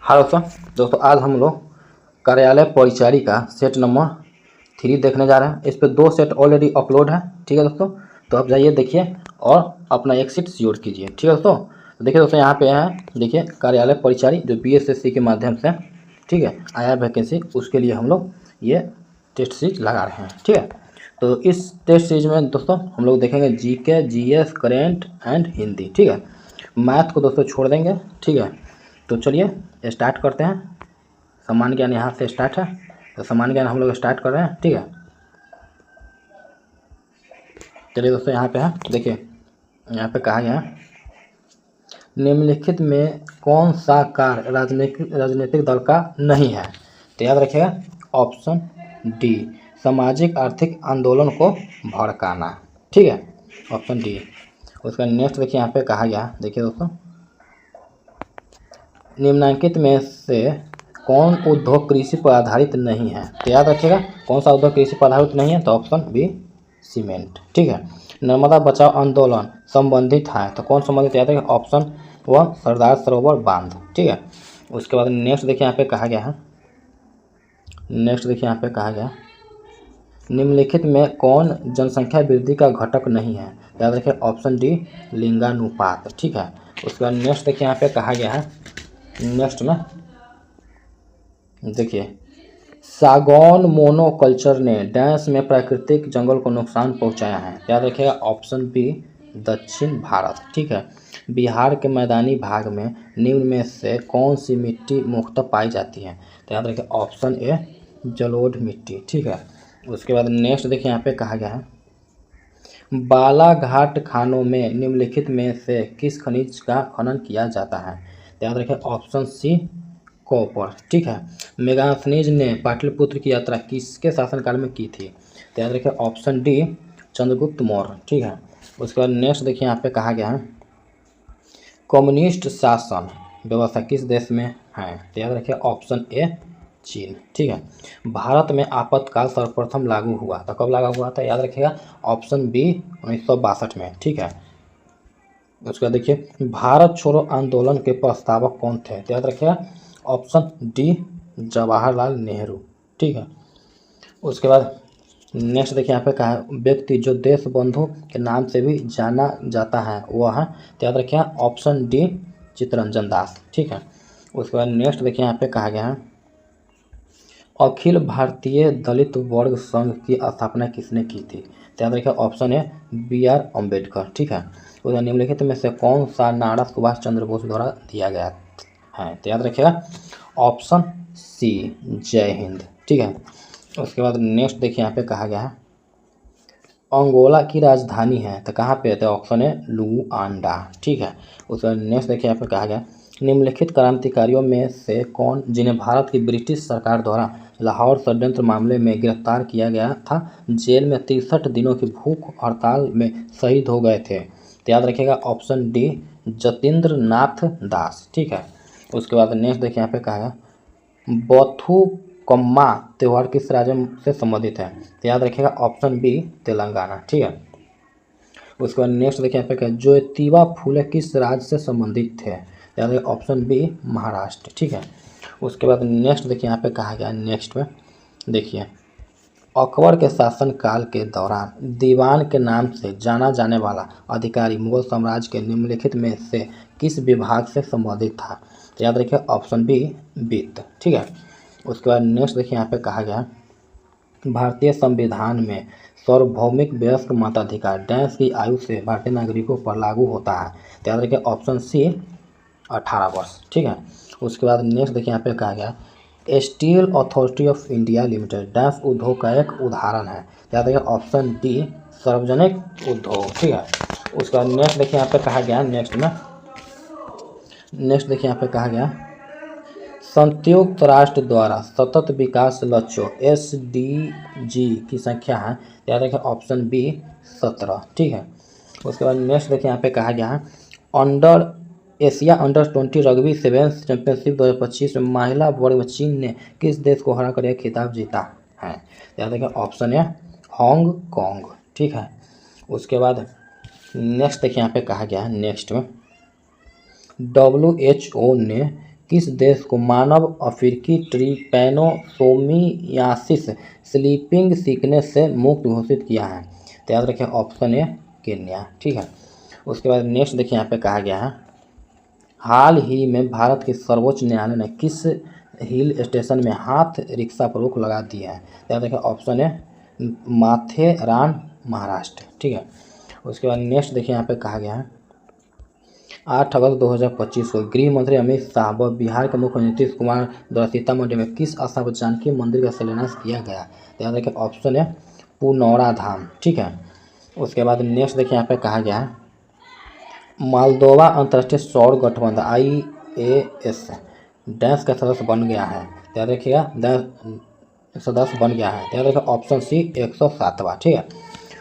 हाँ दोस्तों आज हम लोग कार्यालय परिचारी का सेट नंबर 3 देखने जा रहे हैं। इस पर 2 सेट ऑलरेडी अपलोड है। ठीक है दोस्तों, तो आप जाइए देखिए और अपना एक सीट सिक्योर कीजिए। ठीक है दोस्तों, तो देखिए दोस्तों यहाँ पे है, देखिए कार्यालय परिचारी जो बीएसएससी के माध्यम से ठीक है आया वैकेंसी, उसके लिए हम लोग ये टेस्ट सीरीज लगा रहे हैं। ठीक है, तो इस टेस्ट सीरीज में दोस्तों हम लोग देखेंगे GK, GS, current and Hindi. ठीक है, मैथ को दोस्तों छोड़ देंगे। ठीक है, तो चलिए स्टार्ट करते हैं। सामान्य ज्ञान यहाँ से स्टार्ट है, तो सामान्य ज्ञान हम लोग स्टार्ट कर रहे हैं। ठीक है, चलिए दोस्तों यहाँ पे है, देखिए यहाँ पे कहा गया है निम्नलिखित में कौन सा कार्य राजनीतिक दल का नहीं है। तो याद रखिएगा ऑप्शन डी, सामाजिक आर्थिक आंदोलन को भड़काना। ठीक है, ऑप्शन डी। उसका नेक्स्ट देखिए यहाँ पे कहा गया, देखिए दोस्तों निम्नलिखित में से कौन उद्योग कृषि पर आधारित नहीं है। तो याद रखिएगा कौन सा उद्योग कृषि पर आधारित नहीं है, तो ऑप्शन बी सीमेंट। ठीक है, नर्मदा बचाओ आंदोलन संबंधित है, तो कौन संबंधित, याद रखिए ऑप्शन 1 सरदार सरोवर बांध। ठीक है, उसके बाद नेक्स्ट देखिए यहाँ पे कहा गया है, नेक्स्ट देखिए यहाँ पे कहा गया निम्नलिखित में कौन जनसंख्या वृद्धि का घटक नहीं है। याद रखिए ऑप्शन डी लिंगानुपात। ठीक है, उसके बाद नेक्स्ट देखिए यहाँ पे कहा गया है, नेक्स्ट में देखिए सागौन मोनोकल्चर ने डैश में प्राकृतिक जंगल को नुकसान पहुंचाया है। याद रखिएगा ऑप्शन बी दक्षिण भारत। ठीक है, बिहार के मैदानी भाग में निम्न में से कौन सी मिट्टी मुख्यतः पाई जाती है। तो याद रखिए ऑप्शन ए जलोढ़ मिट्टी। ठीक है, उसके बाद नेक्स्ट देखिए यहाँ पे कहा गया है बालाघाट खानों में निम्नलिखित में से किस खनिज का खनन किया जाता है। तो याद रखें ऑप्शन सी कॉपर। ठीक है, मेगास्थनीज ने पाटलिपुत्र की यात्रा किसके शासनकाल में की थी। तो याद रखें ऑप्शन डी चंद्रगुप्त मौर्य। ठीक है, उसके बाद नेक्स्ट देखिए यहाँ पे कहा गया है कम्युनिस्ट शासन व्यवस्था किस देश में है। तो याद रखिए ऑप्शन ए चीन। ठीक है, भारत में आपातकाल सर्वप्रथम लागू हुआ तो कब लागू हुआ था। याद रखिएगा ऑप्शन बी 1962 में। ठीक है, उसके बाद देखिए भारत छोड़ो आंदोलन के प्रस्तावक कौन थे। तो याद रखिएगा ऑप्शन डी जवाहरलाल नेहरू। ठीक है, उसके बाद नेक्स्ट देखिए यहाँ पे कहा है व्यक्ति जो देश बंधु के नाम से भी जाना जाता है वह है। तो याद रखिए ऑप्शन डी चित्तरंजन दास। ठीक है, उसके बाद नेक्स्ट देखिए यहाँ पे कहा गया है अखिल भारतीय दलित वर्ग संघ की स्थापना किसने की थी। तो याद रखिए ऑप्शन है बी आर अम्बेडकर। ठीक है, उधर निम्नलिखित में से कौन सा नारा सुभाष चंद्र बोस द्वारा दिया गया है। तो याद रखिएगा ऑप्शन सी जय हिंद। ठीक है, उसके बाद नेक्स्ट देखिए यहाँ पे कहा गया है अंगोला की राजधानी है तो कहाँ पे है। तो ऑप्शन है लुआंडा। ठीक है, उसके बाद नेक्स्ट देखिए यहाँ पे कहा गया निम्नलिखित क्रांतिकारियों में से कौन जिन्हें भारत की ब्रिटिश सरकार द्वारा लाहौर षड्यंत्र मामले में गिरफ्तार किया गया था जेल में 63 दिनों की भूख हड़ताल में शहीद हो गए थे। तो याद रखिएगा ऑप्शन डी जतीन्द्र नाथ दास। ठीक है, उसके बाद नेक्स्ट देखिए यहाँ पे कहा है बथुकम्मा त्यौहार किस राज्य से संबंधित है। तो याद रखिएगा ऑप्शन बी तेलंगाना। ठीक है, उसके बाद नेक्स्ट देखिए यहाँ पे कहा ज्योतिबा फूले किस राज्य से संबंधित थे। याद रखिए ऑप्शन बी महाराष्ट्र। ठीक है, उसके बाद नेक्स्ट देखिए यहाँ पे कहा गया नेक्स्ट में देखिए अकबर के शासनकाल के दौरान दीवान के नाम से जाना जाने वाला अधिकारी मुगल साम्राज्य के निम्नलिखित में से किस विभाग से संबंधित था। तो याद रखिए ऑप्शन बी वित्त। ठीक है, उसके बाद नेक्स्ट देखिए यहाँ पे कहा गया भारतीय संविधान में सार्वभौमिक वयस्क मताधिकार डैश की आयु से भारतीय नागरिकों पर लागू होता है। तो याद रखिए ऑप्शन सी 18 वर्ष। ठीक है, उसके बाद नेक्स्ट देखिए यहाँ पे कहा गया steel authority of India limited dash उद्योग का एक उदाहरण है। याद रखिए ऑप्शन डी सार्वजनिक उद्योग। ठीक है, उसके बाद नेक्स्ट देखिए यहाँ पे कहा गया नेक्स्ट देखिए यहाँ पे कहा गया संयुक्त राष्ट्र द्वारा सतत विकास लक्ष्यों SDG की संख्या है। याद रखिए ऑप्शन बी 17। ठीक है, उसके बाद नेक्स्ट देखिए यहाँ पे कहा गया है एशिया अंडर-20 रग्बी सेवेंस चैंपियनशिप 2025 में महिला वर्ग में चीन ने किस देश को हराकर यह खिताब जीता है। याद रखिए ऑप्शन है हांगकांग। ठीक है, उसके बाद नेक्स्ट देखिए यहाँ पे कहा गया है नेक्स्ट में WHO ने किस देश को मानव अफ्रीकी ट्रिपैनोसोमियासिस स्लीपिंग सिकनेस से मुक्त घोषित किया है? तो याद रखिए ऑप्शन ए केन्या। ठीक है, उसके बाद नेक्स्ट देखिए यहाँ पे कहा गया है हाल ही में भारत के सर्वोच्च न्यायालय ने किस हिल स्टेशन में हाथ रिक्शा पर रोक लगा दी है? तो याद रखिए ऑप्शन ए माथेरान महाराष्ट्र। ठीक है, उसके बाद नेक्स्ट देखिए यहाँ पे कहा गया है 8 अगस्त 2025 को गृह मंत्री अमित शाह व बिहार के मुख्यमंत्री नीतीश कुमार द्वारा सीतामढ़ी में किस स्थान पर जानकी मंदिर का शिलान्यास किया गया? तो याद रखिए ऑप्शन है पुनौरा धाम। ठीक है, उसके बाद नेक्स्ट देखिए यहाँ पे कहा गया है मालदोवा अंतर्राष्ट्रीय सौर गठबंधन IAS डैश का सदस्य बन गया है? तो याद रखिएगा सदस्य बन गया है। तो याद रखिए ऑप्शन सी 107वां। ठीक है,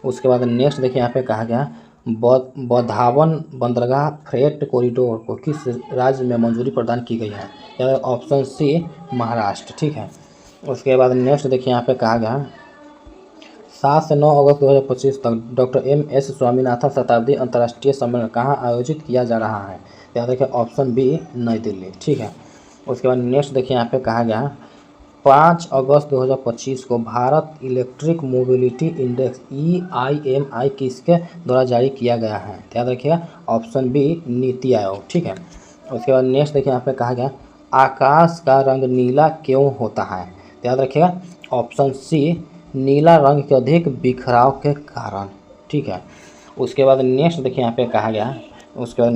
उसके बाद नेक्स्ट देखिए यहाँ पे कहा गया बधावन बंदरगाह फ्रेट कॉरिडोर को किस राज्य में मंजूरी प्रदान की गई है? याद ऑप्शन सी महाराष्ट्र। ठीक है, उसके बाद नेक्स्ट देखिए यहाँ पे कहा गया 7 से 9 अगस्त 2025 तक डॉक्टर MS स्वामीनाथन शताब्दी अंतर्राष्ट्रीय सम्मेलन कहाँ आयोजित किया जा रहा है? याद रखिए ऑप्शन बी नई दिल्ली। ठीक है, उसके बाद नेक्स्ट देखिए यहाँ पे कहा गया 5 अगस्त 2025 को Bharat electric mobility index EIMI किसके द्वारा जारी किया गया है? याद रखिएगा ऑप्शन बी नीति आयोग। ठीक है, उसके बाद नेक्स्ट देखिए यहाँ पे कहा गया आकाश का रंग नीला क्यों होता है? याद रखिएगा ऑप्शन सी नीला रंग के अधिक बिखराव के कारण। ठीक है, उसके बाद नेक्स्ट देखिए यहाँ पे कहा गया उसके बाद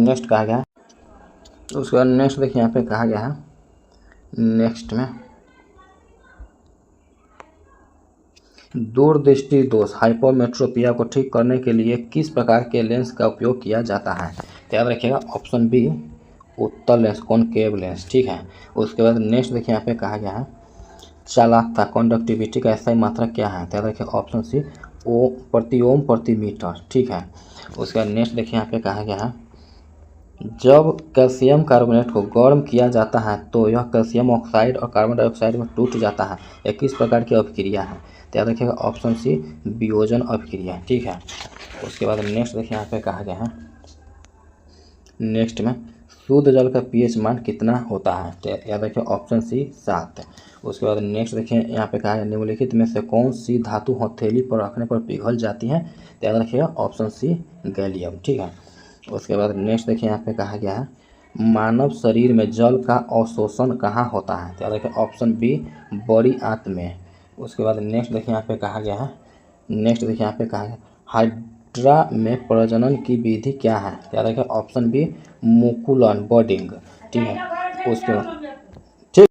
नेक्स्ट देखिए यहाँ पे कहा गया है नेक्स्ट में दूरदृष्टि दोष हाइपरमेट्रोपिया को ठीक करने के लिए किस प्रकार के लेंस का उपयोग किया जाता है? तो याद रखिएगा ऑप्शन बी उत्तल लेंस कॉनकेव लेंस। ठीक है, उसके बाद नेक्स्ट देखिए यहाँ पे कहा गया है चालकता कंडक्टिविटी का SI मात्रक क्या है? तो याद रखिए ऑप्शन सी प्रति ओम प्रति मीटर। ठीक है, उसके बाद नेक्स्ट देखिए यहाँ पे कहा गया है जब कैल्शियम कार्बोनेट को गर्म किया जाता है तो यह कैल्शियम ऑक्साइड और कार्बन डाइऑक्साइड में टूट जाता है। यह किस प्रकार की अभिक्रिया है? तो याद रखिएगा ऑप्शन सी वियोजन अभिक्रिया। ठीक है, उसके बाद नेक्स्ट देखिए यहाँ पे कहा गया है नेक्स्ट में शुद्ध जल का pH मान कितना होता है? तो याद रखिए ऑप्शन सी 7। उसके बाद नेक्स्ट देखिए यहाँ पे कहा है निम्नलिखित में से कौन सी धातु हथेली पर रखने पर पिघल जाती है? तो याद रखिएगा ऑप्शन सी गैलियम। ठीक है, उसके बाद नेक्स्ट देखिए यहाँ पे कहा गया है मानव शरीर में जल का अवशोषण कहाँ होता है? तो याद रखिए ऑप्शन बी बड़ी आंत में। उसके बाद नेक्स्ट देखिए यहाँ पे कहा गया हाइड्रा में प्रजनन की विधि क्या है? याद रखिए ऑप्शन बी मुकुलन बर्डिंग। ठीक है, उसके बाद ठीक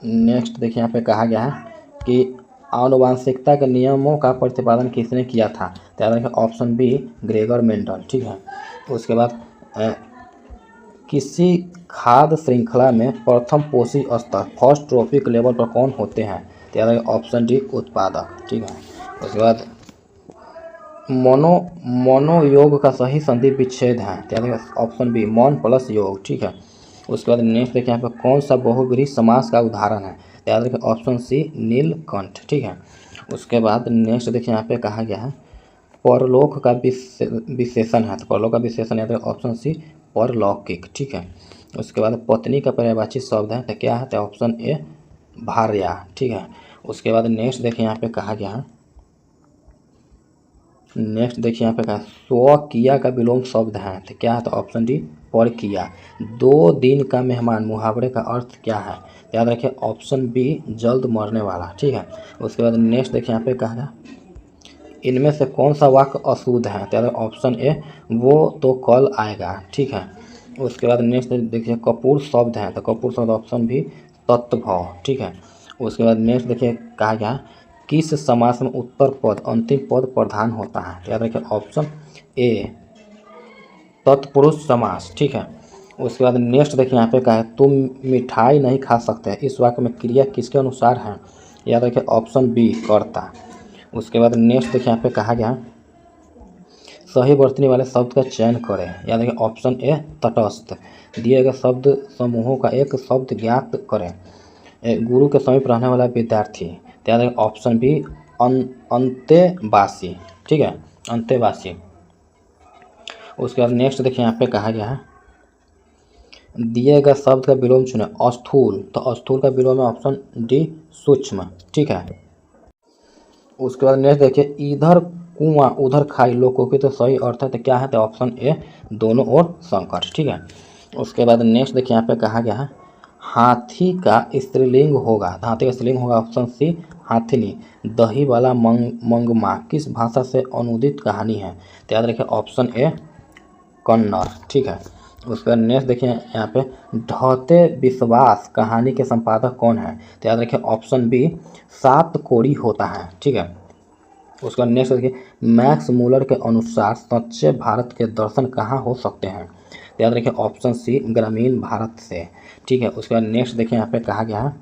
नेक्स्ट देखिए यहाँ पे कहा गया है कि आनुवांशिकता के नियमों का प्रतिपादन किसने किया था? तो याद रखिए ऑप्शन बी ग्रेगर मेंडल। ठीक है, उसके बाद किसी खाद्य श्रृंखला में प्रथम पोषी स्तर फर्स्ट ट्रॉफिक लेवल पर कौन होते हैं? तो याद रखिए ऑप्शन डी उत्पादक। ठीक है, उसके बाद मोनो योग का सही संधि विच्छेद है? तो याद रखिए ऑप्शन बी मौन प्लस योग। ठीक है, उसके बाद नेक्स्ट देखिए यहाँ पे कौन सा बहुब्रीहि समास का उदाहरण है? तो याद रखिए ऑप्शन सी नीलकंठ। ठीक है, उसके बाद नेक्स्ट देखिए यहाँ पे कहा गया है परलोक का विशेषण है। तो परलोक का विशेषण याद रखिए ऑप्शन सी परलौकिक। ठीक है, उसके बाद पत्नी का पर्यायवाची शब्द है तो क्या है? तो ऑप्शन ए भार्या। ठीक है, उसके बाद नेक्स्ट देखिए यहाँ पे कहा गया है स्वकिया का विलोम शब्द है तो क्या है? तो ऑप्शन डी परकिया। 2 दिन का मेहमान मुहावरे का अर्थ क्या है? याद रखिए ऑप्शन बी जल्द मरने वाला। ठीक है, उसके बाद नेक्स्ट देखिए यहाँ पे कहा गया इनमें से कौन सा वाक्य अशुद्ध है? तो याद ऑप्शन ए वो तो कल आएगा। ठीक है, उसके बाद नेक्स्ट देखिए कपूर शब्द है तो कपूर शब्द ऑप्शन भी तत्वभाव। ठीक है, उसके बाद नेक्स्ट देखिए कहा गया किस समास में उत्तर पद अंतिम पद प्रधान होता है? तो याद रखिए ऑप्शन ए तत्पुरुष समास। ठीक है, उसके बाद नेक्स्ट देखिए यहाँ पे कहा है तुम मिठाई नहीं खा सकते। इस वाक्य में क्रिया किसके अनुसार है? याद रखिए ऑप्शन बी कर्ता। उसके बाद नेक्स्ट देखिए यहाँ पे कहा गया सही वर्तनी वाले शब्द का चयन करें। याद रखिए ऑप्शन ए तटस्थ। दिए गए शब्द समूहों का एक शब्द ज्ञात करें। गुरु के समीप रहने वाला विद्यार्थी। तो याद रखिए ऑप्शन बी अंतेवासी। ठीक है, अंतेवासी। उसके बाद नेक्स्ट देखिए यहाँ पे कहा गया है दिए गए शब्द का विलोम चुने। स्थूल, तो स्थूल का विलोम है ऑप्शन डी सूक्ष्म, ठीक है। उसके बाद नेक्स्ट देखिए, इधर कुआं उधर खाई लोकोक्ति तो सही अर्थ है, तो क्या है, तो ऑप्शन ए दोनों ओर संकट, ठीक है। उसके बाद नेक्स्ट देखिए यहाँ पे कहा गया है हाथी का स्त्रीलिंग होगा, हाथी का स्त्रीलिंग होगा ऑप्शन सी हाथिनी। दही वाला मंगमा किस भाषा से अनुदित कहानी है, तो याद रखिए ऑप्शन ए कन्नड़, ठीक है। उसके बाद नेक्स्ट देखिए यहाँ पे ढहते विश्वास कहानी के संपादक कौन है, तो याद रखिए ऑप्शन बी सात कोड़ी होता है, ठीक है। उसका नेक्स्ट देखिए मैक्स मूलर के अनुसार सच्चे भारत के दर्शन कहाँ हो सकते हैं, तो याद रखिए ऑप्शन सी ग्रामीण भारत से, ठीक है। उसके बाद नेक्स्ट देखिए यहाँ पे कहा गया है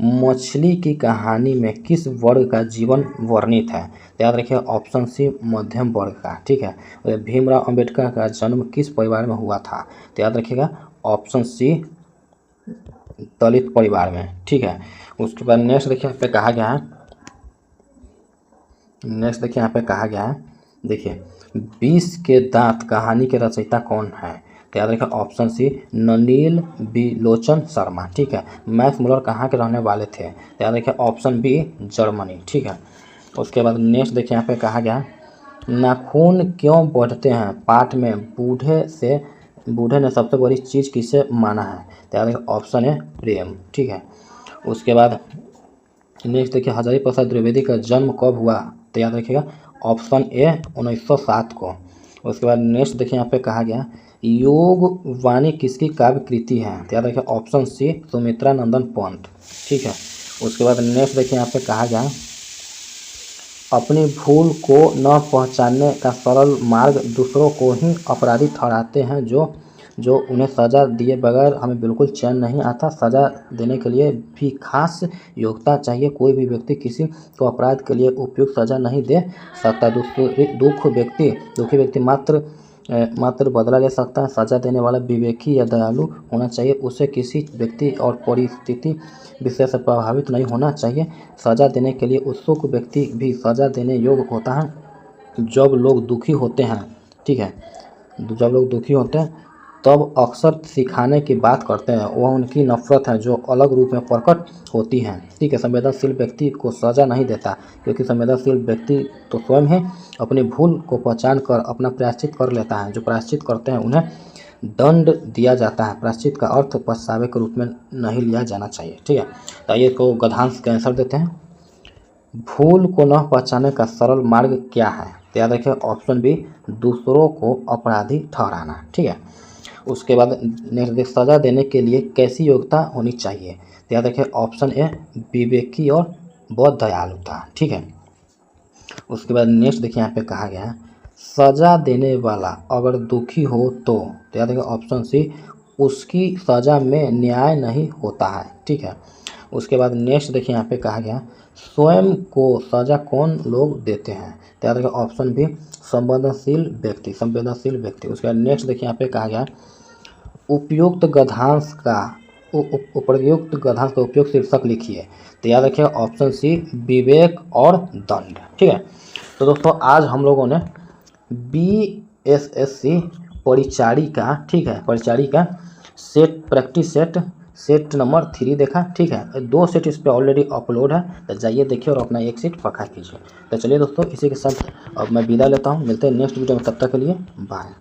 मछली की कहानी में किस वर्ग का जीवन वर्णित है, तो याद रखिए ऑप्शन सी मध्यम वर्ग का, ठीक है। भीमराव अंबेडकर का जन्म किस परिवार में हुआ था, तो याद रखिएगा ऑप्शन सी दलित परिवार में, ठीक है। उसके बाद नेक्स्ट देखिए यहाँ पे कहा गया है देखिए 20 के दांत कहानी के रचयिता कौन है, तो याद रखिए ऑप्शन सी नलिनी बिलोचन शर्मा, ठीक है। मैक्स मुलर कहाँ के रहने वाले थे, तो याद रखिए ऑप्शन बी जर्मनी, ठीक है। उसके बाद नेक्स्ट देखिए यहाँ पे कहा गया नाखून क्यों बढ़ते हैं, पाठ में बूढ़े ने सबसे बड़ी चीज़ किसे माना है, तो याद रखिए ऑप्शन है प्रेम, ठीक है। उसके बाद नेक्स्ट देखिए हजारी प्रसाद द्विवेदी का जन्म कब हुआ, तो याद रखिएगा ऑप्शन ए 1907 को। उसके बाद नेक्स्ट देखिए यहाँ पे कहा गया योग वाणी किसकी काव्य कृति है, तो याद रखिए ऑप्शन सी सुमित्रा नंदन पंत, ठीक है। उसके बाद नेक्स्ट देखिए यहाँ पे कहा गया अपनी भूल को न पहचानने का सरल मार्ग दूसरों को ही अपराधी ठहराते हैं जो उन्हें सज़ा दिए बगैर हमें बिल्कुल चैन नहीं आता। सज़ा देने के लिए भी खास योग्यता चाहिए। कोई भी व्यक्ति किसी को अपराध के लिए उपयुक्त सज़ा नहीं दे सकता। दुखी व्यक्ति मात्र बदला ले सकता है। सज़ा देने वाला विवेकी या दयालु होना चाहिए। उसे किसी व्यक्ति और परिस्थिति विषय से प्रभावित नहीं होना चाहिए। सज़ा देने के लिए उत्सुक व्यक्ति भी सज़ा देने योग्य होता है। जब लोग दुखी होते हैं, ठीक है, जब लोग दुखी होते हैं तब अक्सर सिखाने की बात करते हैं। वह उनकी नफरत है जो अलग रूप में प्रकट होती है, ठीक है। संवेदनशील व्यक्ति को सज़ा नहीं देता क्योंकि संवेदनशील व्यक्ति तो स्वयं ही अपनी भूल को पहचान कर अपना प्रायश्चित कर लेता है। जो प्रायश्चित करते हैं उन्हें दंड दिया जाता है। प्रायश्चित का अर्थ पछतावे के रूप में नहीं लिया जाना चाहिए, ठीक है। तो आइए इसको गद्यांश का आंसर देते हैं। भूल को न पहचानने का सरल मार्ग क्या है, तो याद रखिए ऑप्शन बी दूसरों को अपराधी ठहराना, ठीक है। उसके बाद नेक्स्ट सज़ा देने के लिए कैसी योग्यता होनी चाहिए, तो याद रखिए ऑप्शन ए विवेकी और बहुत दयालुता, ठीक है। उसके बाद नेक्स्ट देखिए यहाँ पे कहा गया है सज़ा देने वाला अगर दुखी हो तो याद रखिए ऑप्शन सी उसकी सज़ा में न्याय नहीं होता है, ठीक है। उसके बाद नेक्स्ट देखिए यहाँ पे कहा गया स्वयं को सज़ा कौन लोग देते हैं, तो याद रखिए ऑप्शन बी संवेदनशील व्यक्ति। उसके बाद नेक्स्ट देखिए यहाँ पे कहा गया उपयुक्त गद्यांश का उपयुक्त शीर्षक लिखिए, तो याद रखिए ऑप्शन सी विवेक और दंड, ठीक है। तो दोस्तों आज हम लोगों ने BSSC परिचारिका, ठीक है, परिचारिका प्रैक्टिस सेट नंबर 3 देखा, ठीक है। 2 सेट इस पर ऑलरेडी अपलोड है, तो जाइए देखिए और अपना एक सेट पक्का कीजिए। तो चलिए दोस्तों इसी के साथ अब मैं विदा लेता हूँ। मिलते हैं नेक्स्ट वीडियो में, तब तक के लिए बाय।